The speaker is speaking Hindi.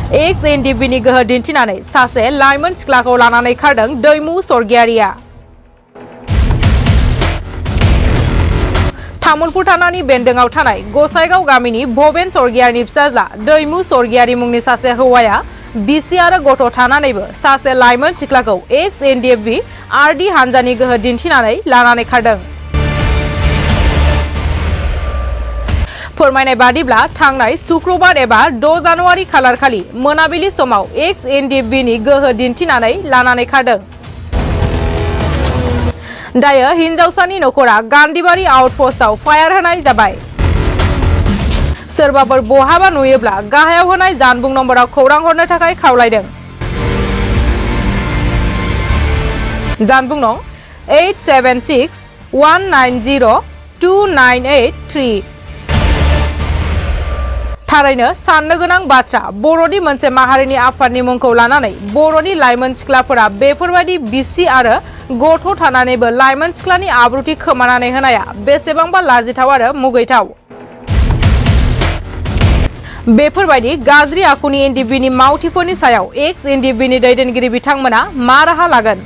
Ex-NDFB नि गोहो दिन्थिनानै सासे लाइमोन सिख्लाखौ लानानै खारदों दैमु सरगियारिया। तामुलपुर थानानि बेन्दोंआव थानाय गसाइगाव गामिनि भबेन सरगियारिनि फिसाज्ला दैमु सरगियारि मुंनि सासे हौवाया बिसि आरो गथ' थानानैबो सासे लाइमोन सिख्लाखौ Ex-NDFB आरडि हानजानि गोहो दिन्थिनानै लानानै खारदों। फोरमायनाय बादिब्ला थांनाय शुक्रबार एबा 6 जानुवारि खालारखालि मोनाबिलि समाव Ex-NDFB नि गोहो दिन्थिनानै लानानै खारदों। दायो हिनजावसानि नखरा गान्धीबारि आउटपस्टआव फायार होनाय जाबाय। सोरबाफोर बहाबा नुयोब्ला गाहायाव होनाय जानबुं नम्बराव खौरां हरनो थाखाय खावलायदों। जानबुं नं 8761902983। थारैनो साननो गोनां बाथ्रा, बर'नि मोनसे माहारिनि आफादनि मुंखौ लानानै बर'नि लाइमोन सिख्लाफोरा बेफोरबायदि बिसि आरो गथ' थानानैबो लाइमोन सिख्लानि आब्रुथि खोमानानै होनाया बेसेबांबा लाजिथाव आरो मुगैथाव। बेफोरबायदि गाज्रि आखुनि NDFB नि मावथिफोरनि सायाव Ex-NDFB नि दैदेनगिरि बिथांमोना मा राहा लागोन?